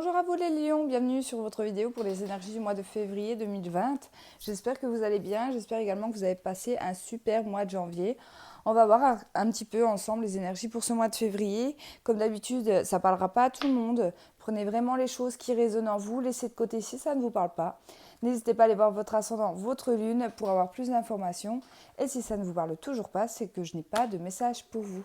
Bonjour à vous les lions, bienvenue sur votre vidéo pour les énergies du mois de février 2020. J'espère que vous allez bien, j'espère également que vous avez passé un super mois de janvier. On va voir un petit peu ensemble les énergies pour ce mois de février. Comme d'habitude, ça ne parlera pas à tout le monde. Prenez vraiment les choses qui résonnent en vous, laissez de côté si ça ne vous parle pas. N'hésitez pas à aller voir votre ascendant, votre lune pour avoir plus d'informations. Et si ça ne vous parle toujours pas, c'est que je n'ai pas de message pour vous.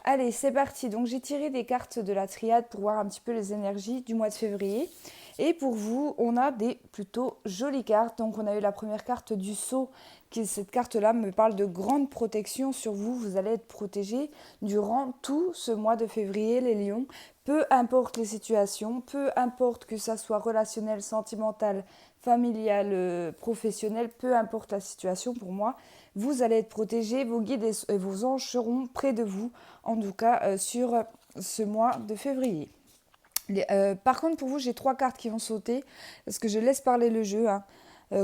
Allez, c'est parti. Donc, j'ai tiré des cartes de la triade pour voir un petit peu les énergies du mois de février. Et pour vous, on a des plutôt jolies cartes. Donc, on a eu la première carte du sceau. Cette carte-là me parle de grande protection sur vous. Vous allez être protégés durant tout ce mois de février, les lions. Peu importe les situations, peu importe que ça soit relationnel, sentimental, familial, professionnel, peu importe la situation pour moi, vous allez être protégés, vos guides et vos anges seront près de vous, en tout cas sur ce mois de février. Par contre, pour vous, j'ai 3 cartes qui vont sauter, parce que je laisse parler le jeu,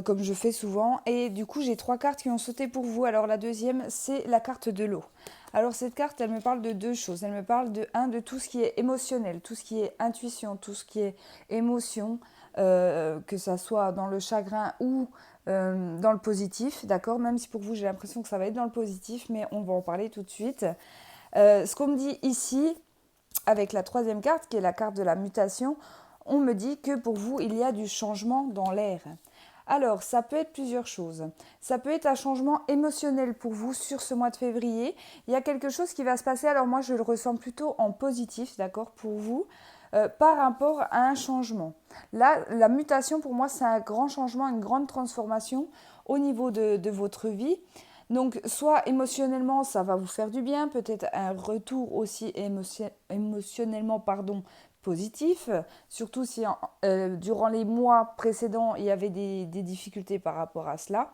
comme je fais souvent. Et du coup, j'ai 3 cartes qui vont sauter pour vous. Alors, la deuxième, c'est la carte de l'eau. Alors, cette carte, elle me parle de 2 choses. Elle me parle de tout ce qui est émotionnel, tout ce qui est intuition, tout ce qui est émotion, que ça soit dans le chagrin ou dans le positif, d'accord? Même si pour vous, j'ai l'impression que ça va être dans le positif, mais on va en parler tout de suite. Ce qu'on me dit ici, avec la troisième carte, qui est la carte de la mutation, on me dit que pour vous, il y a du changement dans l'air. Alors, ça peut être plusieurs choses. Ça peut être un changement émotionnel pour vous sur ce mois de février. Il y a quelque chose qui va se passer. Alors moi, je le ressens plutôt en positif, d'accord, pour vous, par rapport à un changement. Là, la mutation, pour moi, c'est un grand changement, une grande transformation au niveau de votre vie. Donc, soit émotionnellement, ça va vous faire du bien, peut-être un retour aussi émotionnellement positif, surtout si durant les mois précédents, il y avait des difficultés par rapport à cela.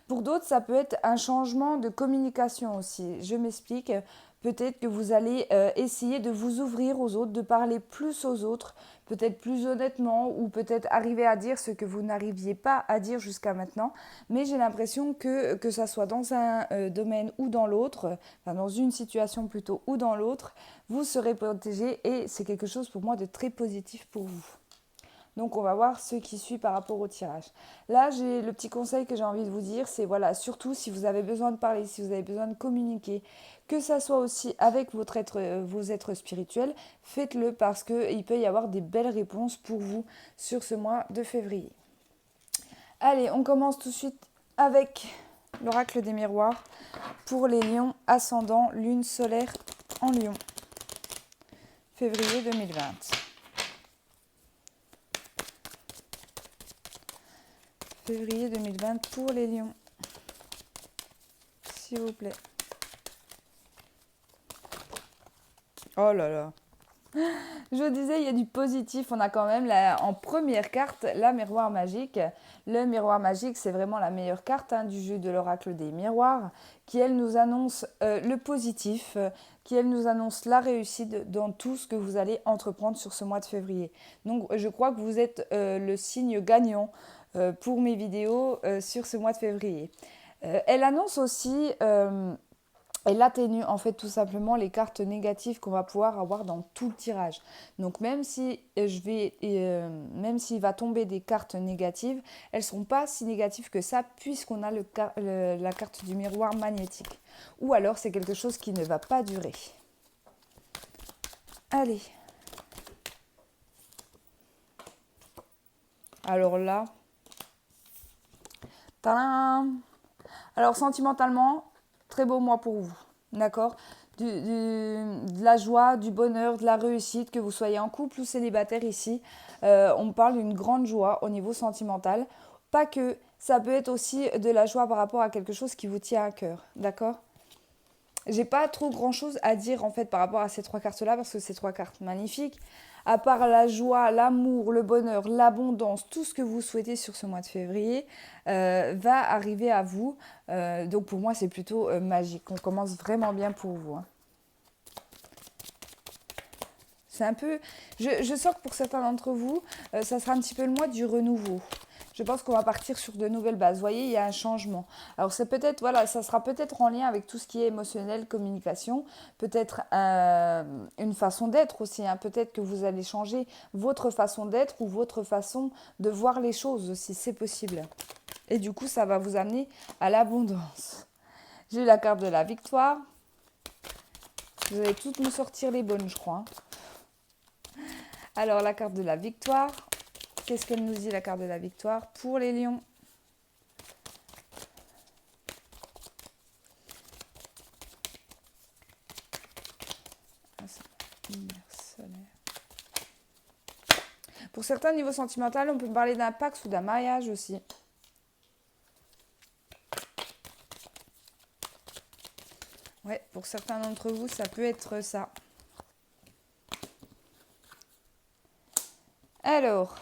Pour d'autres, ça peut être un changement de communication aussi. Je m'explique. Peut-être que vous allez essayer de vous ouvrir aux autres, de parler plus aux autres, peut-être plus honnêtement, ou peut-être arriver à dire ce que vous n'arriviez pas à dire jusqu'à maintenant. Mais j'ai l'impression que ça soit dans un domaine ou dans l'autre, enfin dans une situation plutôt ou dans l'autre, vous serez protégé et c'est quelque chose pour moi de très positif pour vous. Donc on va voir ce qui suit par rapport au tirage. Là, j'ai le petit conseil que j'ai envie de vous dire, c'est voilà, surtout si vous avez besoin de parler, si vous avez besoin de communiquer, que ça soit aussi avec vos êtres spirituels, faites-le parce qu'il peut y avoir des belles réponses pour vous sur ce mois de février. Allez, on commence tout de suite avec l'oracle des miroirs pour les lions ascendant lune solaire en lion, février 2020. Février 2020 pour les lions, s'il vous plaît. Oh là là. Je disais, il y a du positif. On a quand même en première carte la miroir magique. Le miroir magique, c'est vraiment la meilleure carte du jeu de l'oracle des miroirs, qui elle nous annonce le positif, qui elle nous annonce la réussite dans tout ce que vous allez entreprendre sur ce mois de février. Donc je crois que vous êtes le signe gagnant pour mes vidéos sur ce mois de février. Elle annonce aussi elle atténue en fait tout simplement les cartes négatives qu'on va pouvoir avoir dans tout le tirage. Donc même si même s'il va tomber des cartes négatives, elles ne seront pas si négatives que ça puisqu'on a la carte du miroir magnétique. Ou alors c'est quelque chose qui ne va pas durer. Allez. Alors là. Tadam! Alors sentimentalement, très beau mois pour vous, d'accord? De la joie, du bonheur, de la réussite, que vous soyez en couple ou célibataire ici. On parle d'une grande joie au niveau sentimental. Pas que, ça peut être aussi de la joie par rapport à quelque chose qui vous tient à cœur, d'accord? J'ai pas trop grand chose à dire en fait par rapport à ces 3 cartes-là parce que c'est 3 cartes magnifiques. À part la joie, l'amour, le bonheur, l'abondance, tout ce que vous souhaitez sur ce mois de février va arriver à vous. Donc pour moi c'est plutôt magique. On commence vraiment bien pour vous. C'est un peu... Je sens que pour certains d'entre vous, ça sera un petit peu le mois du renouveau. Je pense qu'on va partir sur de nouvelles bases. Vous voyez, il y a un changement. Alors, c'est peut-être, voilà, ça sera peut-être en lien avec tout ce qui est émotionnel, communication, peut-être une façon d'être aussi. Hein. Peut-être que vous allez changer votre façon d'être ou votre façon de voir les choses aussi. C'est possible. Et du coup, ça va vous amener à l'abondance. J'ai eu la carte de la victoire. Vous allez toutes me sortir les bonnes, je crois. Alors, la carte de la victoire. Qu'est-ce qu'elle nous dit, la carte de la victoire pour les lions? Pour certains, niveau sentimental, on peut parler d'un pacte ou d'un mariage aussi. Ouais, pour certains d'entre vous, ça peut être ça. Alors,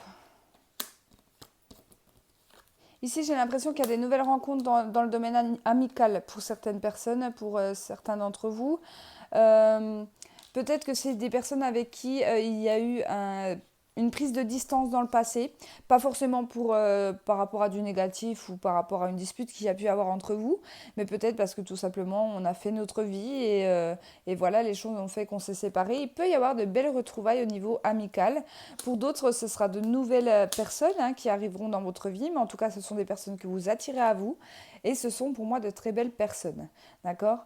ici, j'ai l'impression qu'il y a des nouvelles rencontres dans le domaine amical pour certaines personnes, pour certains d'entre vous. Peut-être que c'est des personnes avec qui il y a eu une prise de distance dans le passé, pas forcément par rapport à du négatif ou par rapport à une dispute qu'il y a pu avoir entre vous, mais peut-être parce que tout simplement on a fait notre vie et voilà, les choses ont fait qu'on s'est séparés. Il peut y avoir de belles retrouvailles au niveau amical. Pour d'autres, ce sera de nouvelles personnes qui arriveront dans votre vie, mais en tout cas, ce sont des personnes que vous attirez à vous et ce sont pour moi de très belles personnes. D'accord ?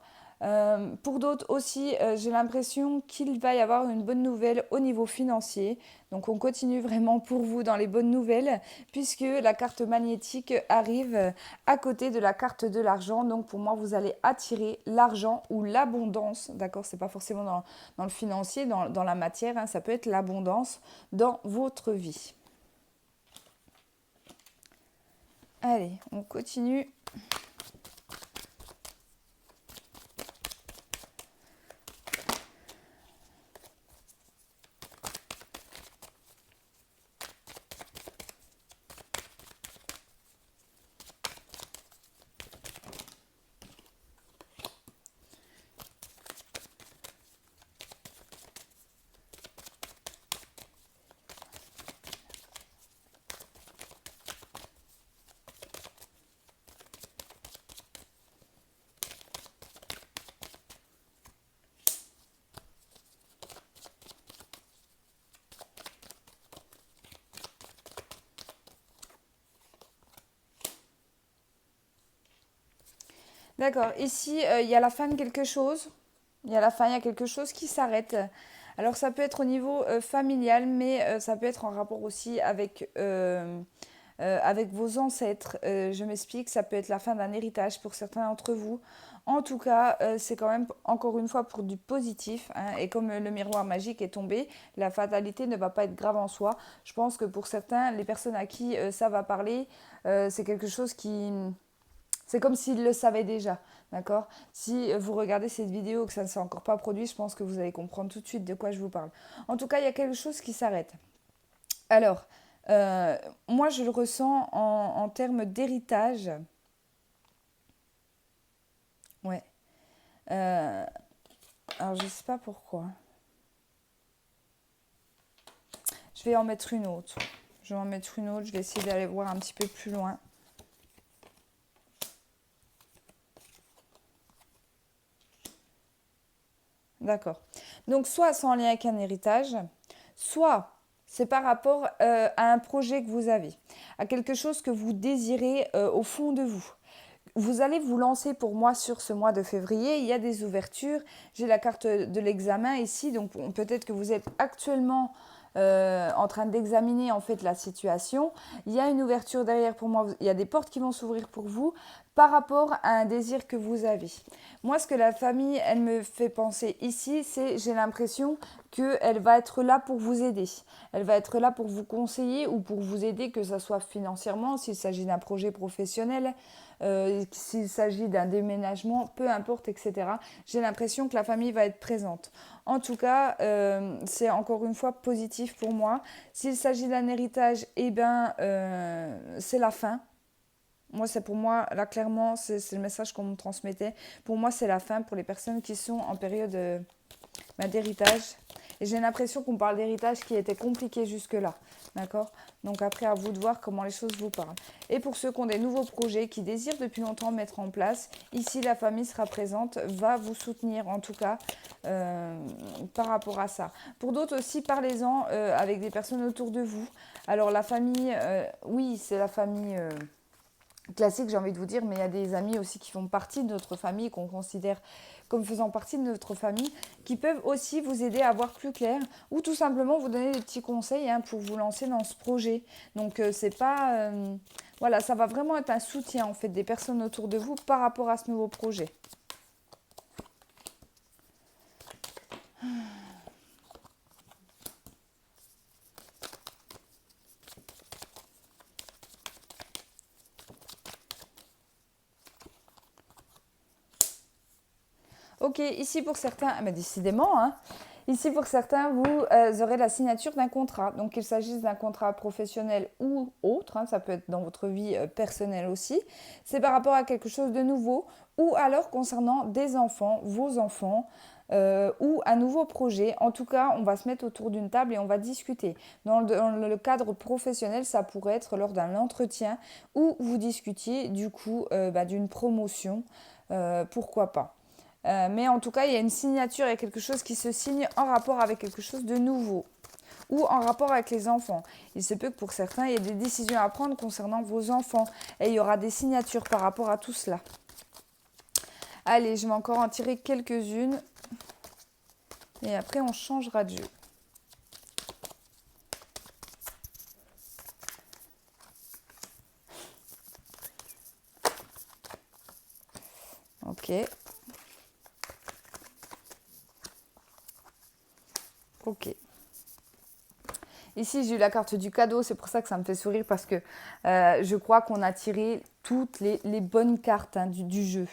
Pour d'autres aussi, j'ai l'impression qu'il va y avoir une bonne nouvelle au niveau financier. Donc on continue vraiment pour vous dans les bonnes nouvelles puisque la carte magnétique arrive à côté de la carte de l'argent. Donc pour moi, vous allez attirer l'argent ou l'abondance. D'accord, c'est pas forcément dans le financier, dans la matière. Hein, ça peut être l'abondance dans votre vie. Allez, on continue. D'accord, ici, il y a la fin de quelque chose. Il y a la fin, il y a quelque chose qui s'arrête. Alors ça peut être au niveau familial, mais ça peut être en rapport aussi avec vos ancêtres. Je m'explique, ça peut être la fin d'un héritage pour certains d'entre vous. En tout cas, c'est quand même encore une fois pour du positif. Hein, et comme le miroir magique est tombé, la fatalité ne va pas être grave en soi. Je pense que pour certains, les personnes à qui ça va parler, c'est quelque chose qui... C'est comme s'ils le savaient déjà, d'accord? Si vous regardez cette vidéo et que ça ne s'est encore pas produit, je pense que vous allez comprendre tout de suite de quoi je vous parle. En tout cas, il y a quelque chose qui s'arrête. Alors, moi, je le ressens en termes d'héritage. Ouais. Alors, je ne sais pas pourquoi. Je vais en mettre une autre. Je vais en mettre une autre. Je vais essayer d'aller voir un petit peu plus loin. D'accord. Donc, soit c'est en lien avec un héritage, soit c'est par rapport à un projet que vous avez, à quelque chose que vous désirez au fond de vous. Vous allez vous lancer pour moi sur ce mois de février. Il y a des ouvertures. J'ai la carte de l'examen ici. Donc peut-être que vous êtes actuellement en train d'examiner en fait la situation. Il y a une ouverture derrière pour moi. Il y a des portes qui vont s'ouvrir pour vous par rapport à un désir que vous avez. Moi, ce que la famille, elle me fait penser ici, c'est j'ai l'impression qu'elle va être là pour vous aider. Elle va être là pour vous conseiller ou pour vous aider, que ce soit financièrement, s'il s'agit d'un projet professionnel, s'il s'agit d'un déménagement, peu importe, etc. J'ai l'impression que la famille va être présente. En tout cas, c'est encore une fois positif pour moi. S'il s'agit d'un héritage, eh ben, c'est la fin. Moi, c'est pour moi, là, clairement, c'est le message qu'on me transmettait. Pour moi, c'est la fin pour les personnes qui sont en période d'héritage. Et j'ai l'impression qu'on parle d'héritage qui était compliqué jusque-là. D'accord? Donc après, à vous de voir comment les choses vous parlent. Et pour ceux qui ont des nouveaux projets, qui désirent depuis longtemps mettre en place, ici la famille sera présente, va vous soutenir en tout cas par rapport à ça. Pour d'autres aussi, parlez-en avec des personnes autour de vous. Alors la famille, oui, c'est la famille classique, j'ai envie de vous dire, mais il y a des amis aussi qui font partie de notre famille, qu'on considère comme faisant partie de notre famille, qui peuvent aussi vous aider à voir plus clair ou tout simplement vous donner des petits conseils pour vous lancer dans ce projet. Donc c'est pas... voilà, ça va vraiment être un soutien en fait des personnes autour de vous par rapport à ce nouveau projet. Ok, ici pour certains, mais décidément, ici pour certains, vous aurez la signature d'un contrat. Donc qu'il s'agisse d'un contrat professionnel ou autre, ça peut être dans votre vie personnelle aussi. C'est par rapport à quelque chose de nouveau ou alors concernant des enfants, vos enfants. Ou un nouveau projet. En tout cas, on va se mettre autour d'une table et on va discuter. Dans le cadre professionnel, ça pourrait être lors d'un entretien où vous discutiez du coup d'une promotion. Pourquoi pas. Mais en tout cas, il y a une signature, il y a quelque chose qui se signe en rapport avec quelque chose de nouveau ou en rapport avec les enfants. Il se peut que pour certains, il y ait des décisions à prendre concernant vos enfants et il y aura des signatures par rapport à tout cela. Allez, je vais encore en tirer quelques-unes et après on changera de jeu. Ok. Ok. Ici, j'ai eu la carte du cadeau, c'est pour ça que ça me fait sourire parce que je crois qu'on a tiré toutes les bonnes cartes du jeu.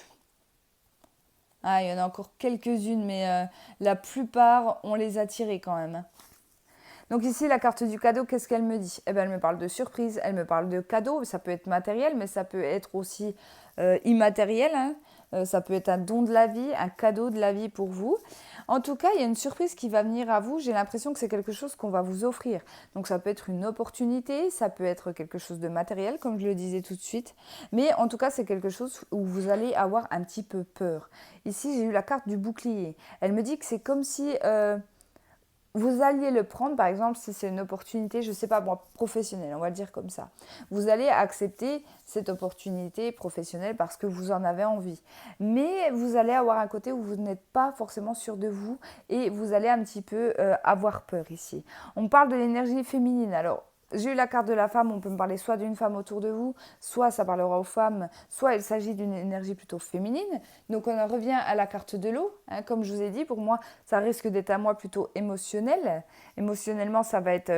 Ah, il y en a encore quelques-unes, mais la plupart, on les a tirées quand même. Donc ici, la carte du cadeau, qu'est-ce qu'elle me dit? Eh bien, elle me parle de surprise, elle me parle de cadeau. Ça peut être matériel, mais ça peut être aussi immatériel. Ça peut être un don de la vie, un cadeau de la vie pour vous. En tout cas, il y a une surprise qui va venir à vous. J'ai l'impression que c'est quelque chose qu'on va vous offrir. Donc ça peut être une opportunité, ça peut être quelque chose de matériel, comme je le disais tout de suite. Mais en tout cas, c'est quelque chose où vous allez avoir un petit peu peur. Ici, j'ai eu la carte du bouclier. Elle me dit que c'est comme si... vous alliez le prendre, par exemple, si c'est une opportunité, je ne sais pas, moi, professionnelle, on va le dire comme ça. Vous allez accepter cette opportunité professionnelle parce que vous en avez envie. Mais vous allez avoir un côté où vous n'êtes pas forcément sûr de vous et vous allez un petit peu avoir peur ici. On parle de l'énergie féminine. Alors, j'ai eu la carte de la femme, on peut me parler soit d'une femme autour de vous, soit ça parlera aux femmes, soit il s'agit d'une énergie plutôt féminine. Donc on en revient à la carte de l'eau. Comme je vous ai dit, pour moi, ça risque d'être à moi plutôt émotionnel. Émotionnellement, ça va être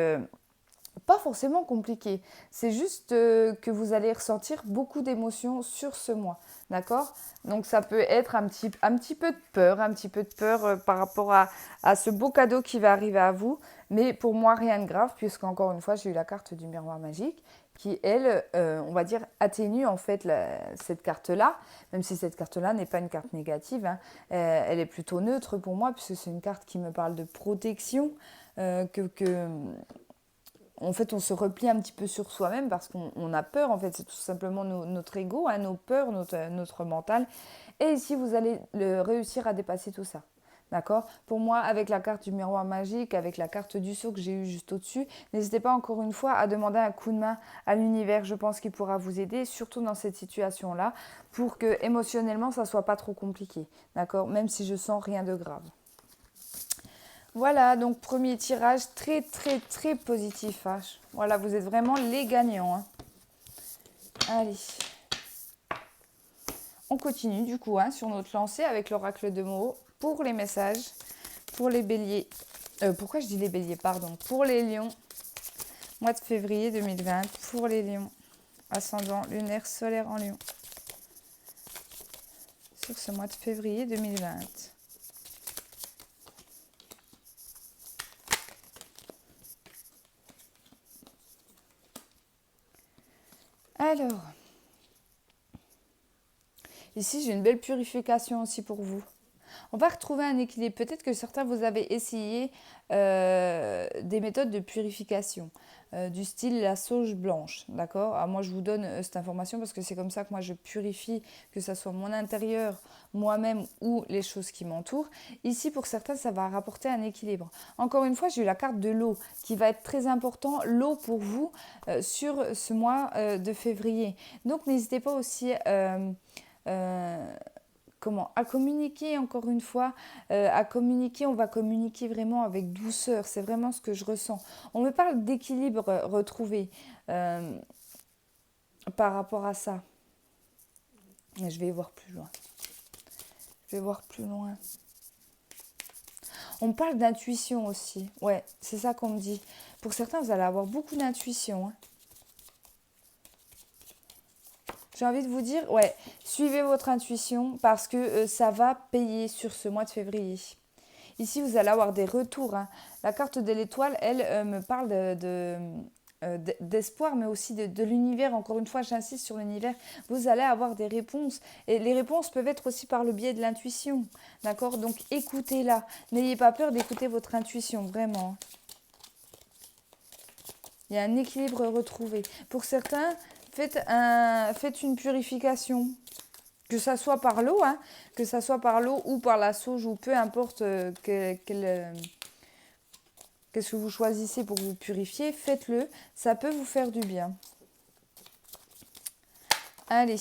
pas forcément compliqué. C'est juste que vous allez ressentir beaucoup d'émotions sur ce mois. D'accord? Donc ça peut être un petit peu de peur par rapport à ce beau cadeau qui va arriver à vous. Mais pour moi, rien de grave, puisqu'encore une fois, j'ai eu la carte du miroir magique qui, elle, on va dire, atténue en fait cette carte-là, même si cette carte-là n'est pas une carte négative. Elle est plutôt neutre pour moi, puisque c'est une carte qui me parle de protection, en fait, on se replie un petit peu sur soi-même parce qu'on a peur. En fait, c'est tout simplement notre ego, nos peurs, notre mental. Et ici, vous allez réussir à dépasser tout ça. D'accord? Pour moi, avec la carte du miroir magique, avec la carte du saut que j'ai eue juste au-dessus, n'hésitez pas encore une fois à demander un coup de main à l'univers. Je pense qu'il pourra vous aider, surtout dans cette situation-là, pour que émotionnellement, ça ne soit pas trop compliqué. D'accord? Même si je sens rien de grave. Voilà, donc premier tirage très très très positif. Voilà, vous êtes vraiment les gagnants. Allez. On continue du coup sur notre lancée avec l'oracle de mots pour les messages, pour les béliers. Pourquoi je dis les béliers, pardon. Pour les lions, mois de février 2020, pour les lions, ascendant lunaire solaire en lion. Sur ce mois de février 2020. Alors, ici j'ai une belle purification aussi pour vous. On va retrouver un équilibre. Peut-être que certains, vous avez essayé des méthodes de purification, du style la sauge blanche, d'accord? Ah, moi, je vous donne cette information parce que c'est comme ça que moi, je purifie, que ce soit mon intérieur, moi-même ou les choses qui m'entourent. Ici, pour certains, ça va rapporter un équilibre. Encore une fois, j'ai eu la carte de l'eau qui va être très important, l'eau pour vous sur ce mois de février. Donc, n'hésitez pas aussi à communiquer encore une fois, à communiquer, on va communiquer vraiment avec douceur, c'est vraiment ce que je ressens. On me parle d'équilibre retrouvé euh, par rapport à ça. Mais je vais voir plus loin. Je vais voir plus loin. On me parle d'intuition aussi. Ouais, c'est ça qu'on me dit. Pour certains, vous allez avoir beaucoup d'intuition. Hein. J'ai envie de vous dire, ouais, suivez votre intuition parce que ça va payer sur ce mois de février. Ici, vous allez avoir des retours. Hein. La carte de l'étoile, elle, me parle d'espoir, mais aussi de l'univers. Encore une fois, j'insiste sur l'univers. Vous allez avoir des réponses. Et les réponses peuvent être aussi par le biais de l'intuition. D'accord? Donc, écoutez-la. N'ayez pas peur d'écouter votre intuition, vraiment. Il y a un équilibre retrouvé. Pour certains, faites une purification. Que ça soit par l'eau, hein, que ça soit par l'eau ou par la sauge, ou peu importe qu'est-ce que vous choisissez pour vous purifier, faites-le. Ça peut vous faire du bien. Allez.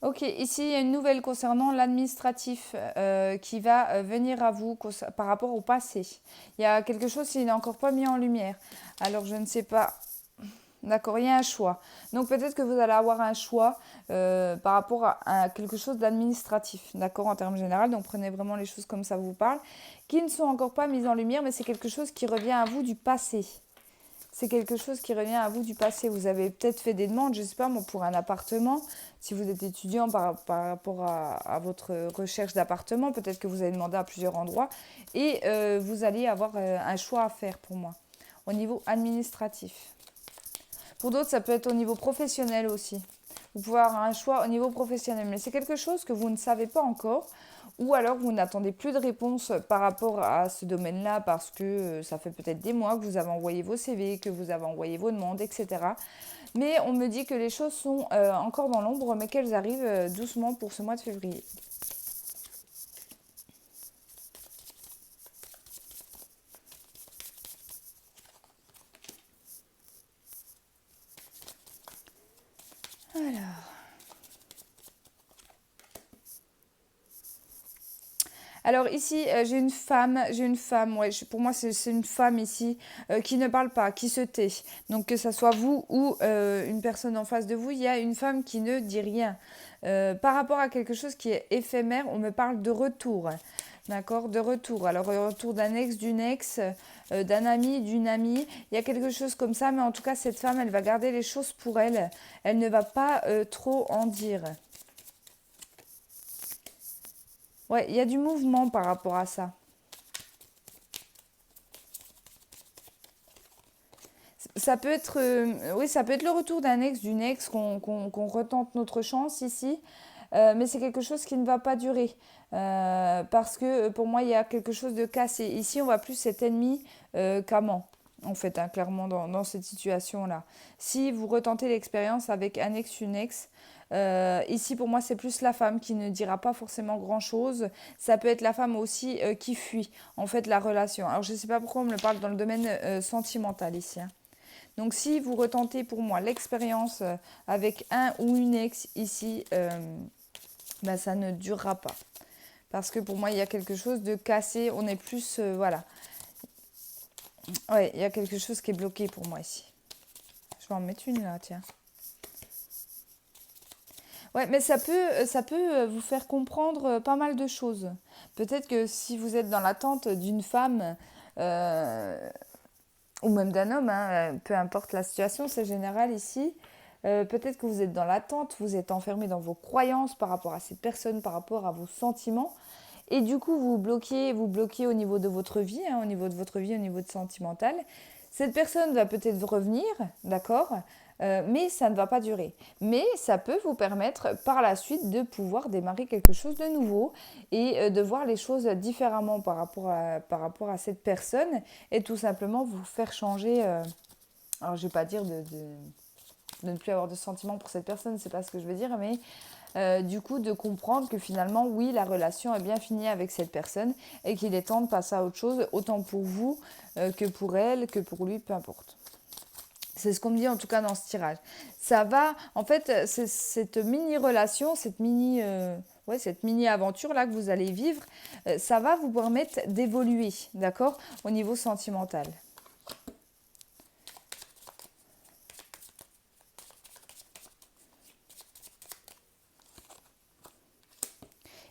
Ok, ici il y a une nouvelle concernant l'administratif qui va venir à vous par rapport au passé. Il y a quelque chose qui n'est encore pas mis en lumière. Alors je ne sais pas. D'accord, il y a un choix. Donc peut-être que vous allez avoir un choix par rapport à quelque chose d'administratif, d'accord, en termes généraux. Donc prenez vraiment les choses comme ça vous parle, qui ne sont encore pas mises en lumière, mais c'est quelque chose qui revient à vous du passé. C'est quelque chose qui revient à vous du passé. Vous avez peut-être fait des demandes, je ne sais pas, moi, pour un appartement. Si vous êtes étudiant par rapport à votre recherche d'appartement, peut-être que vous avez demandé à plusieurs endroits. Et vous allez avoir un choix à faire pour moi, au niveau administratif. Pour d'autres, ça peut être au niveau professionnel aussi. Vous pouvez avoir un choix au niveau professionnel, mais c'est quelque chose que vous ne savez pas encore, ou alors vous n'attendez plus de réponse par rapport à ce domaine-là parce que ça fait peut-être des mois que vous avez envoyé vos CV, que vous avez envoyé vos demandes, etc. Mais on me dit que les choses sont encore dans l'ombre, mais qu'elles arrivent doucement pour ce mois de février. Alors ici, j'ai une femme, ouais, pour moi c'est une femme ici qui ne parle pas, qui se tait. Donc que ce soit vous ou une personne en face de vous, il y a une femme qui ne dit rien. Par rapport à quelque chose qui est éphémère, on me parle de retour. D'accord, de retour. Alors, retour d'un ex, d'une ex, d'un ami, d'une amie. Il y a quelque chose comme ça, mais en tout cas, cette femme, elle va garder les choses pour elle. Elle ne va pas trop en dire. Ouais, il y a du mouvement par rapport à ça. Ça peut être, oui, ça peut être le retour d'un ex, d'une ex, qu'on retente notre chance ici. Mais c'est quelque chose qui ne va pas durer. Parce que pour moi, il y a quelque chose de cassé. Ici, on voit plus cet ennemi qu'amant, en fait, hein, clairement, dans cette situation-là. Si vous retentez l'expérience avec un ex, une ex, ici, pour moi, c'est plus la femme qui ne dira pas forcément grand-chose. Ça peut être la femme aussi qui fuit, en fait, la relation. Alors, je ne sais pas pourquoi on me parle dans le domaine sentimental ici. Hein. Donc, si vous retentez pour moi l'expérience avec un ou une ex ici, ben, ça ne durera pas. Parce que pour moi, il y a quelque chose de cassé. On est plus, voilà. Ouais, il y a quelque chose qui est bloqué pour moi ici. Je vais en mettre une là, tiens. Ouais, mais ça peut vous faire comprendre pas mal de choses. Peut-être que si vous êtes dans l'attente d'une femme ou même d'un homme, hein, peu importe la situation, c'est général ici, Peut-être que vous êtes dans l'attente, vous êtes enfermé dans vos croyances par rapport à cette personne, par rapport à vos sentiments. Et du coup, vous bloquez au niveau de votre vie, hein, au niveau de votre vie, au niveau de sentimental. Cette personne va peut-être revenir, d'accord, mais ça ne va pas durer. Mais ça peut vous permettre par la suite de pouvoir démarrer quelque chose de nouveau et de voir les choses différemment par rapport à cette personne et tout simplement vous faire changer. Alors, je ne vais pas dire de ne plus avoir de sentiments pour cette personne, c'est pas ce que je veux dire, mais du coup de comprendre que finalement oui la relation est bien finie avec cette personne et qu'il est temps de passer à autre chose, autant pour vous que pour elle, que pour lui, peu importe. C'est ce qu'on me dit en tout cas dans ce tirage. Ça va, en fait, cette mini-relation, cette mini-aventure là que vous allez vivre, ça va vous permettre d'évoluer, d'accord, au niveau sentimental.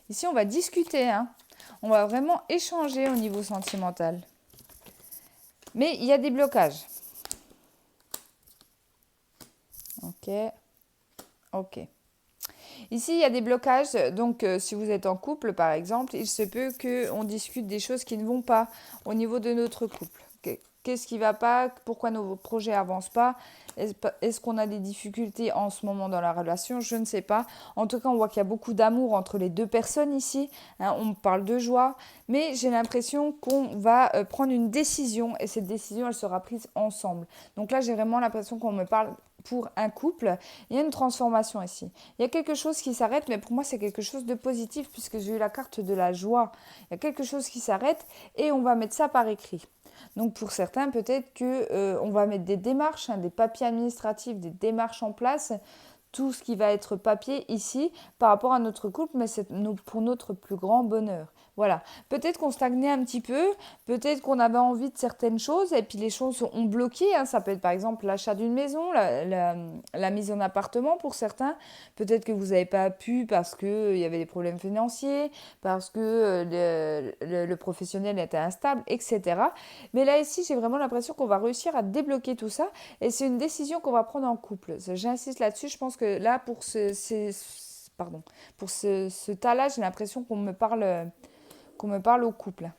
Ici, on va discuter, hein. On va vraiment échanger au niveau sentimental. Mais il y a des blocages. Ok. Ok. Ici, il y a des blocages. Donc, si vous êtes en couple, par exemple, il se peut qu'on discute des choses qui ne vont pas au niveau de notre couple. Qu'est-ce qui ne va pas? Pourquoi nos projets n'avancent pas? Est-ce qu'on a des difficultés en ce moment dans la relation? Je ne sais pas. En tout cas, on voit qu'il y a beaucoup d'amour entre les deux personnes ici. Hein, on parle de joie. Mais j'ai l'impression qu'on va prendre une décision. Et cette décision, elle sera prise ensemble. Donc là, j'ai vraiment l'impression qu'on me parle pour un couple. Il y a une transformation ici. Il y a quelque chose qui s'arrête, mais pour moi, c'est quelque chose de positif puisque j'ai eu la carte de la joie. Il y a quelque chose qui s'arrête et on va mettre ça par écrit. Donc pour certains, peut-être qu'on va mettre des démarches, hein, des papiers administratifs, des démarches en place, tout ce qui va être papier ici par rapport à notre couple, mais c'est pour notre plus grand bonheur. Voilà. Peut-être qu'on stagnait un petit peu, peut-être qu'on avait envie de certaines choses et puis les choses ont bloqué. Hein. Ça peut être par exemple l'achat d'une maison, la mise en appartement pour certains. Peut-être que vous n'avez pas pu parce qu'il y avait des problèmes financiers, parce que le professionnel était instable, etc. Mais là ici, j'ai vraiment l'impression qu'on va réussir à débloquer tout ça et c'est une décision qu'on va prendre en couple. J'insiste là-dessus, je pense que là, pour ce tas-là, j'ai l'impression qu'on me parle au couple.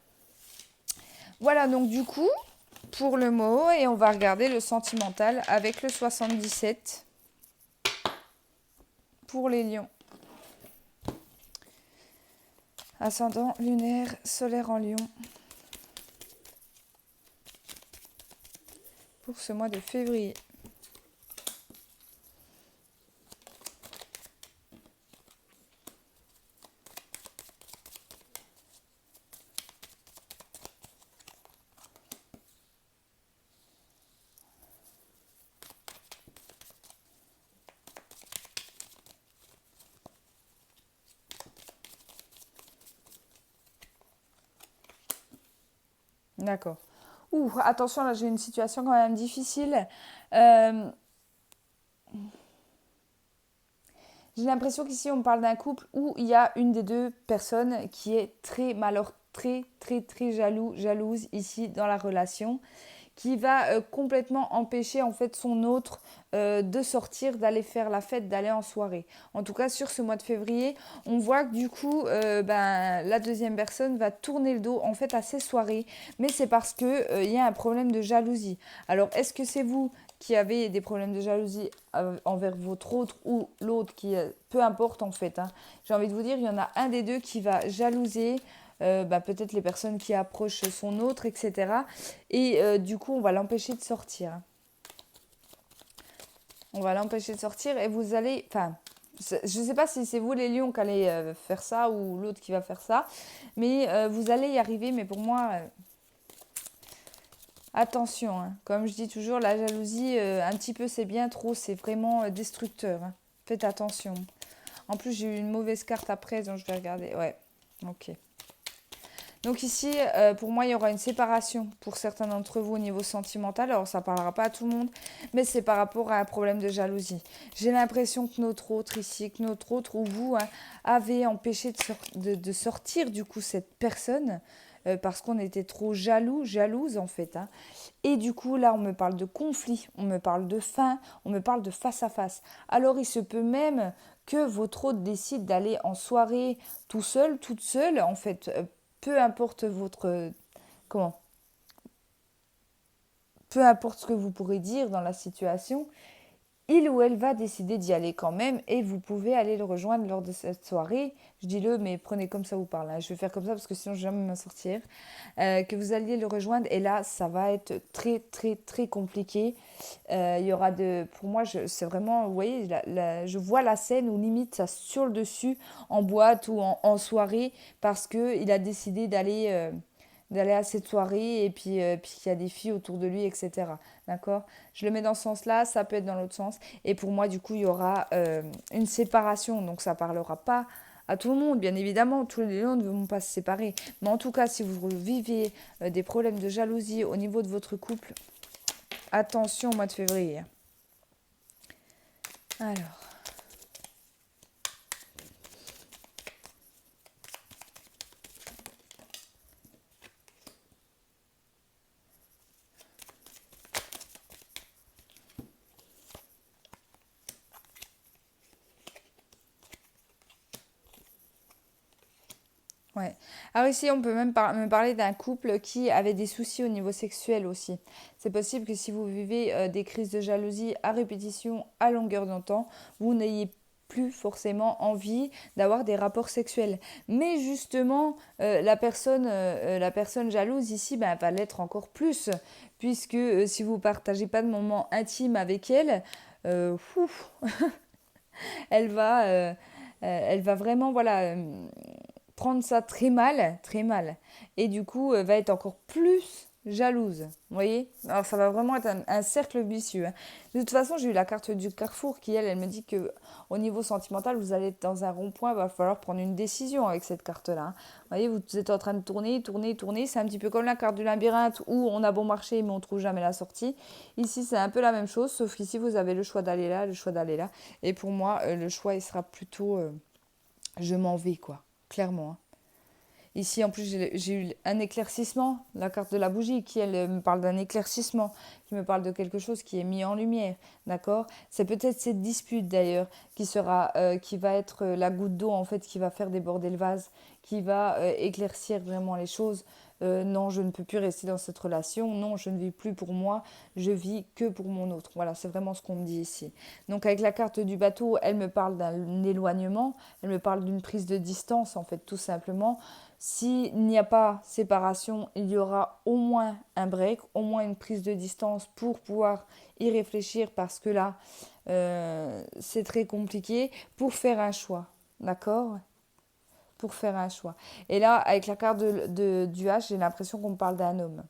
Voilà, donc du coup, pour le mot, et on va regarder le sentimental avec le 77 pour les lions. Ascendant lunaire, solaire en lion. Pour ce mois de février. D'accord. Ouh, attention, là j'ai une situation quand même difficile. Euh, j'ai l'impression qu'ici on parle d'un couple où il y a une des deux personnes qui est très jalouse ici dans la relation, qui va complètement empêcher en fait son autre de sortir, d'aller faire la fête, d'aller en soirée. En tout cas, sur ce mois de février, on voit que du coup, la deuxième personne va tourner le dos en fait à ces soirées, mais c'est parce que il y a un problème de jalousie. Alors, est-ce que c'est vous qui avez des problèmes de jalousie envers votre autre ou l'autre qui, peu importe en fait, hein. J'ai envie de vous dire, il y en a un des deux qui va jalouser peut-être les personnes qui approchent son autre, etc. Et du coup, on va l'empêcher de sortir. On va l'empêcher de sortir et vous allez... Enfin, je ne sais pas si c'est vous les lions qui allez faire ça ou l'autre qui va faire ça, mais vous allez y arriver. Mais pour moi, attention, hein. Comme je dis toujours, la jalousie, un petit peu c'est bien, trop c'est vraiment destructeur. Hein. Faites attention. En plus, j'ai eu une mauvaise carte après, donc je vais regarder. Ouais, ok. Donc ici, pour moi, il y aura une séparation pour certains d'entre vous au niveau sentimental. Alors, ça ne parlera pas à tout le monde, mais c'est par rapport à un problème de jalousie. J'ai l'impression que notre autre ici, ou vous, hein, avez empêché de sortir du coup cette personne parce qu'on était trop jaloux, jalouse en fait, hein. Et du coup, là, on me parle de conflit, on me parle de faim, on me parle de face à face. Alors, il se peut même que votre hôte décide d'aller en soirée tout seul, toute seule, en fait, peu importe votre... comment peu importe ce que vous pourrez dire dans la situation, il ou elle va décider d'y aller quand même et vous pouvez aller le rejoindre lors de cette soirée. Je dis le, mais prenez comme ça vous parle, hein. Je vais faire comme ça parce que sinon je vais jamais m'en sortir. Que vous alliez le rejoindre et là, ça va être très très très compliqué. Il y aura pour moi, c'est vraiment, vous voyez, je vois la scène où limite ça sur le dessus en boîte ou en soirée parce que il a décidé d'aller à cette soirée et puis qu'il y a des filles autour de lui, etc. D'accord? Je le mets dans ce sens-là, ça peut être dans l'autre sens. Et pour moi, du coup, il y aura une séparation. Donc, ça ne parlera pas à tout le monde, bien évidemment. Tous les lions ne vont pas se séparer. Mais en tout cas, si vous vivez des problèmes de jalousie au niveau de votre couple, attention au mois de février. Alors. Ouais. Alors ici, on peut même me parler d'un couple qui avait des soucis au niveau sexuel aussi. C'est possible que si vous vivez des crises de jalousie à répétition, à longueur de temps, vous n'ayez plus forcément envie d'avoir des rapports sexuels. Mais justement, la personne jalouse ici ben, va l'être encore plus, puisque si vous ne partagez pas de moments intimes avec elle, ouf, elle va, elle va vraiment voilà, prendre ça très mal, très mal. Et du coup, va être encore plus jalouse. Vous voyez? Alors, ça va vraiment être un cercle vicieux, hein. De toute façon, j'ai eu la carte du carrefour qui, elle me dit que au niveau sentimental, vous allez être dans un rond-point, il va falloir prendre une décision avec cette carte-là, hein. Vous voyez, vous êtes en train de tourner, tourner, tourner. C'est un petit peu comme la carte du labyrinthe où on a beau marcher, mais on ne trouve jamais la sortie. Ici, c'est un peu la même chose, sauf qu'ici, vous avez le choix d'aller là, le choix d'aller là. Et pour moi, le choix, il sera plutôt je m'en vais, quoi. Clairement, hein. Ici, en plus, j'ai eu un éclaircissement, la carte de la bougie, qui, elle, me parle d'un éclaircissement, qui me parle de quelque chose qui est mis en lumière, d'accord? C'est peut-être cette dispute, d'ailleurs, qui va être la goutte d'eau, en fait, qui va faire déborder le vase, qui va éclaircir vraiment les choses. Non, je ne peux plus rester dans cette relation. Non, je ne vis plus pour moi. Je vis que pour mon autre. Voilà, c'est vraiment ce qu'on me dit ici. Donc, avec la carte du bateau, elle me parle d'un éloignement. Elle me parle d'une prise de distance, en fait, tout simplement. S'il n'y a pas séparation, il y aura au moins un break, au moins une prise de distance pour pouvoir y réfléchir parce que là, c'est très compliqué pour faire un choix. D'accord? Pour faire un choix. Et là, avec la carte du H, j'ai l'impression qu'on me parle d'un homme.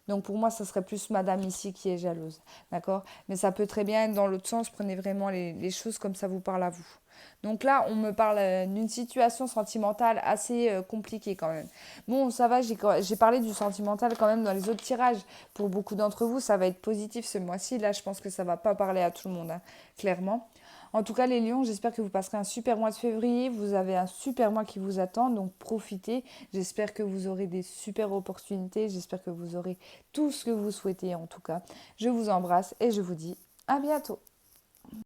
Donc pour moi, ça serait plus madame ici qui est jalouse. D'accord? Mais ça peut très bien être dans l'autre sens. Prenez vraiment les choses comme ça vous parle à vous. Donc là, on me parle d'une situation sentimentale assez compliquée quand même. Bon, ça va, j'ai parlé du sentimental quand même dans les autres tirages. Pour beaucoup d'entre vous, ça va être positif ce mois-ci. Là, je pense que ça ne va pas parler à tout le monde, hein, clairement. En tout cas, les lions, j'espère que vous passerez un super mois de février. Vous avez un super mois qui vous attend, donc profitez. J'espère que vous aurez des super opportunités. J'espère que vous aurez tout ce que vous souhaitez en tout cas. Je vous embrasse et je vous dis à bientôt.